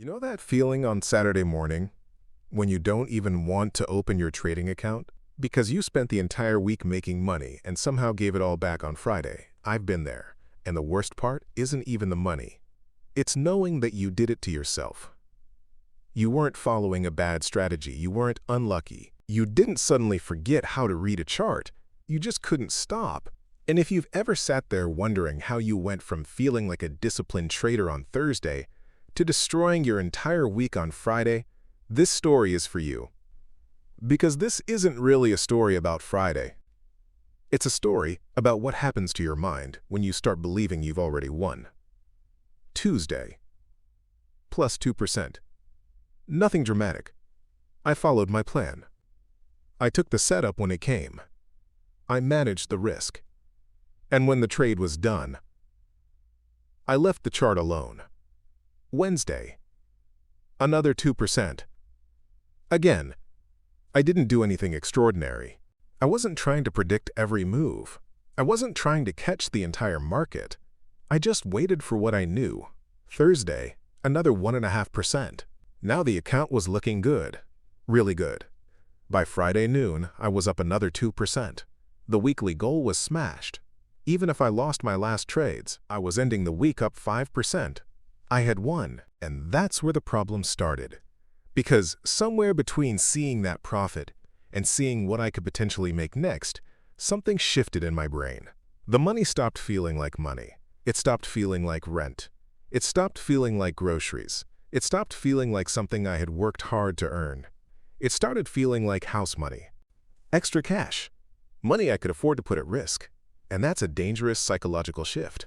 You know that feeling on Saturday morning when you don't even want to open your trading account? Because you spent the entire week making money and somehow gave it all back on Friday. I've been there. And the worst part isn't even the money. It's knowing that you did it to yourself. You weren't following a bad strategy. You weren't unlucky. You didn't suddenly forget how to read a chart. You just couldn't stop. And if you've ever sat there wondering how you went from feeling like a disciplined trader on Thursday to destroying your entire week on Friday, this story is for you. Because this isn't really a story about Friday. It's a story about what happens to your mind when you start believing you've already won. Tuesday. Plus 2%. Nothing dramatic. I followed my plan. I took the setup when it came. I managed the risk. And when the trade was done, I left the chart alone. Wednesday. Another 2%. Again, I didn't do anything extraordinary. I wasn't trying to predict every move. I wasn't trying to catch the entire market. I just waited for what I knew. Thursday, another 1.5%. Now the account was looking good. Really good. By Friday noon, I was up another 2%. The weekly goal was smashed. Even if I lost my last trades, I was ending the week up 5%. I had won, and that's where the problem started. Because somewhere between seeing that profit and seeing what I could potentially make next, something shifted in my brain. The money stopped feeling like money. It stopped feeling like rent. It stopped feeling like groceries. It stopped feeling like something I had worked hard to earn. It started feeling like house money. Extra cash. Money I could afford to put at risk. And that's a dangerous psychological shift.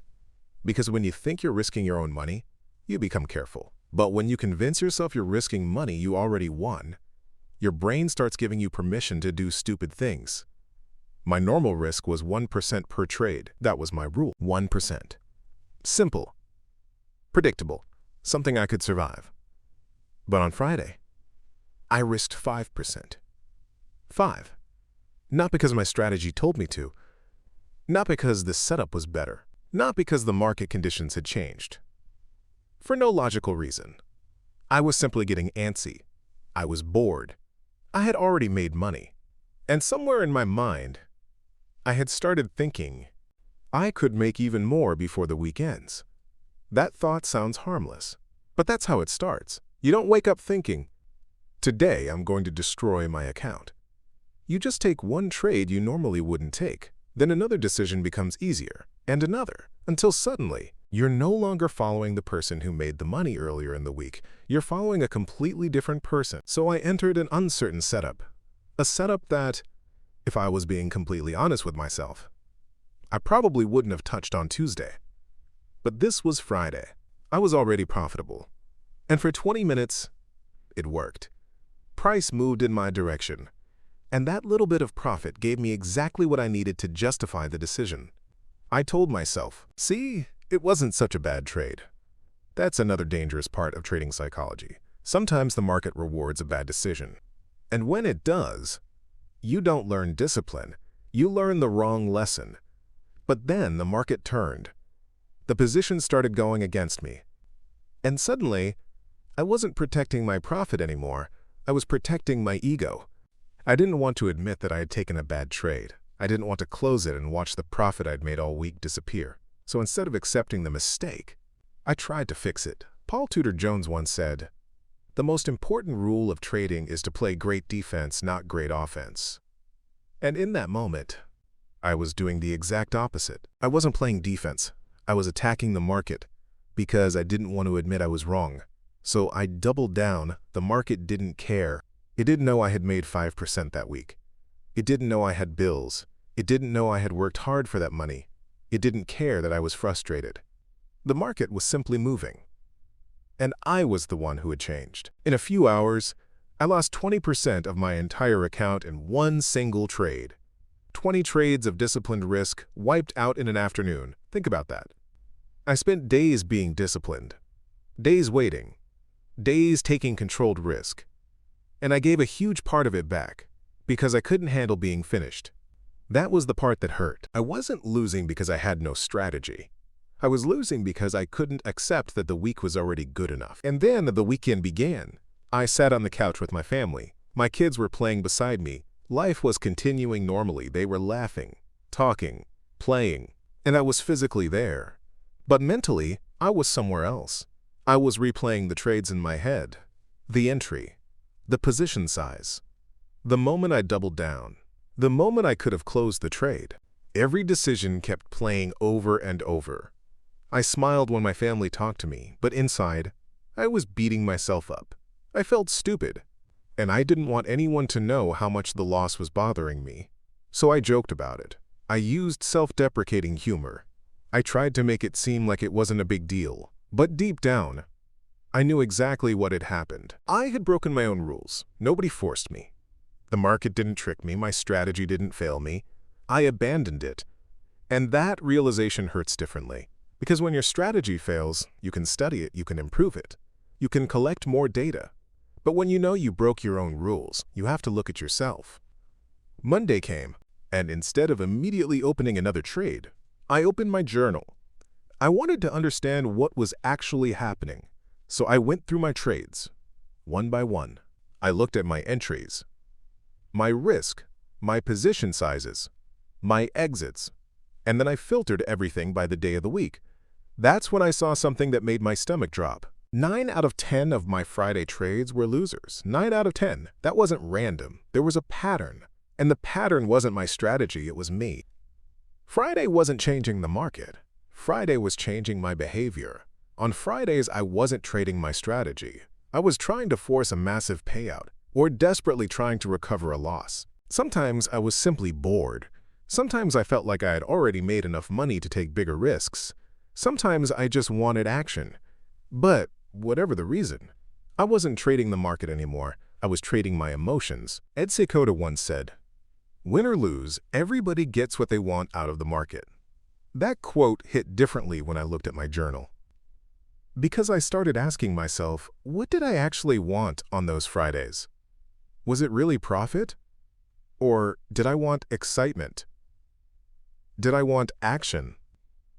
Because when you think you're risking your own money, you become careful. But when you convince yourself you're risking money you already won, your brain starts giving you permission to do stupid things. My normal risk was 1% per trade. That was my rule. 1%. Simple. Predictable. Something I could survive. But on Friday, I risked 5%. 5. Not because my strategy told me to. Not because the setup was better. Not because the market conditions had changed. For no logical reason. I was simply getting antsy. I was bored. I had already made money. And somewhere in my mind, I had started thinking, I could make even more before the week ends. That thought sounds harmless, but that's how it starts. You don't wake up thinking, today I'm going to destroy my account. You just take one trade you normally wouldn't take. Then another decision becomes easier, and another, until suddenly, you're no longer following the person who made the money earlier in the week. You're following a completely different person. So I entered an uncertain setup. A setup that, if I was being completely honest with myself, I probably wouldn't have touched on Tuesday. But this was Friday. I was already profitable. And for 20 minutes, it worked. Price moved in my direction. And that little bit of profit gave me exactly what I needed to justify the decision. I told myself, see, it wasn't such a bad trade. That's another dangerous part of trading psychology. Sometimes the market rewards a bad decision. And when it does, you don't learn discipline. You learn the wrong lesson. But then the market turned. The position started going against me. And suddenly, I wasn't protecting my profit anymore. I was protecting my ego. I didn't want to admit that I had taken a bad trade. I didn't want to close it and watch the profit I'd made all week disappear. So instead of accepting the mistake, I tried to fix it. Paul Tudor Jones once said, the most important rule of trading is to play great defense, not great offense. And in that moment, I was doing the exact opposite. I wasn't playing defense. I was attacking the market because I didn't want to admit I was wrong. So I doubled down. The market didn't care. It didn't know I had made 5% that week. It didn't know I had bills. It didn't know I had worked hard for that money. It didn't care that I was frustrated. The market was simply moving. And I was the one who had changed. In a few hours, I lost 20% of my entire account in one single trade. 20 trades of disciplined risk wiped out in an afternoon. Think about that. I spent days being disciplined. Days waiting. Days taking controlled risk. And I gave a huge part of it back because I couldn't handle being finished. That was the part that hurt. I wasn't losing because I had no strategy. I was losing because I couldn't accept that the week was already good enough. And then the weekend began. I sat on the couch with my family. My kids were playing beside me. Life was continuing normally. They were laughing, talking, playing, and I was physically there. But mentally, I was somewhere else. I was replaying the trades in my head, the entry, the position size, the moment I doubled down, the moment I could have closed the trade. Every decision kept playing over and over. I smiled when my family talked to me, but inside, I was beating myself up. I felt stupid, and I didn't want anyone to know how much the loss was bothering me. So I joked about it. I used self-deprecating humor. I tried to make it seem like it wasn't a big deal. But deep down, I knew exactly what had happened. I had broken my own rules. Nobody forced me. The market didn't trick me. My strategy didn't fail me. I abandoned it. And that realization hurts differently. Because when your strategy fails, you can study it, you can improve it. You can collect more data. But when you know you broke your own rules, you have to look at yourself. Monday came, and instead of immediately opening another trade, I opened my journal. I wanted to understand what was actually happening, so I went through my trades, one by one. I looked at my entries, my risk, my position sizes, my exits, and then I filtered everything by the day of the week. That's when I saw something that made my stomach drop. 9 out of 10 of my Friday trades were losers. 9 out of 10. That wasn't random. There was a pattern. And the pattern wasn't my strategy, it was me. Friday wasn't changing the market. Friday was changing my behavior. On Fridays, I wasn't trading my strategy. I was trying to force a massive payout, or desperately trying to recover a loss. Sometimes I was simply bored. Sometimes I felt like I had already made enough money to take bigger risks. Sometimes I just wanted action. But whatever the reason, I wasn't trading the market anymore. I was trading my emotions. Ed Seykota once said, "Win or lose, everybody gets what they want out of the market." That quote hit differently when I looked at my journal. Because I started asking myself, what did I actually want on those Fridays? Was it really profit? Or did I want excitement? Did I want action?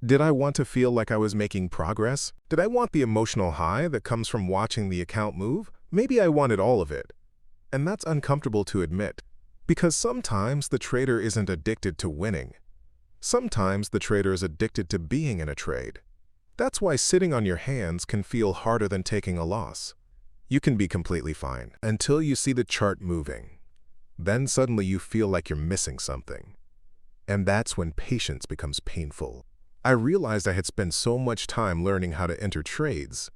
Did I want to feel like I was making progress? Did I want the emotional high that comes from watching the account move? Maybe I wanted all of it. And that's uncomfortable to admit. Because sometimes the trader isn't addicted to winning. Sometimes the trader is addicted to being in a trade. That's why sitting on your hands can feel harder than taking a loss. You can be completely fine until you see the chart moving. Then suddenly you feel like you're missing something. And that's when patience becomes painful. I realized I had spent so much time learning how to enter trades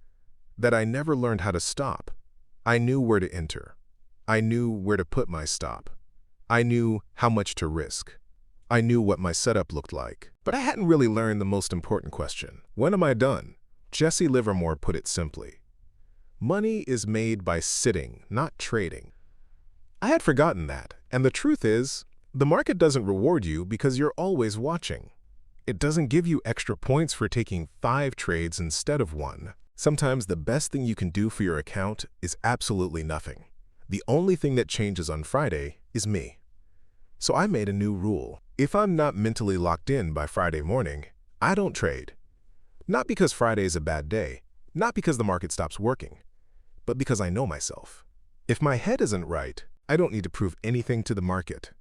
that I never learned how to stop. I knew where to enter. I knew where to put my stop. I knew how much to risk. I knew what my setup looked like. But I hadn't really learned the most important question. When am I done? Jesse Livermore put it simply. Money is made by sitting, not trading. I had forgotten that, and the truth is, the market doesn't reward you because you're always watching. It doesn't give you extra points for taking 5 trades instead of 1. Sometimes the best thing you can do for your account is absolutely nothing. The only thing that changes on Friday is me. So I made a new rule. If I'm not mentally locked in by Friday morning, I don't trade. Not because Friday is a bad day, not because the market stops working, but because I know myself. If my head isn't right, I don't need to prove anything to the market.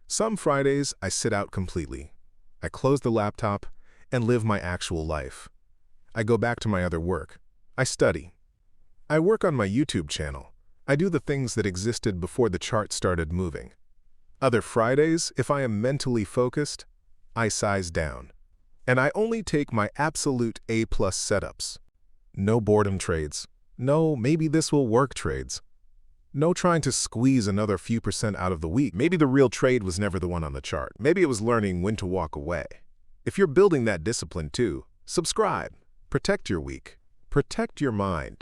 Some Fridays, I sit out completely. I close the laptop and live my actual life. I go back to my other work. I study. I work on my YouTube channel. I do the things that existed before the chart started moving. Other Fridays, if I am mentally focused, I size down. And I only take my absolute A+ setups. No boredom trades. No, maybe this will work trades. No trying to squeeze another few % out of the week. Maybe the real trade was never the one on the chart. Maybe it was learning when to walk away. If you're building that discipline too, subscribe. Protect your week. Protect your mind.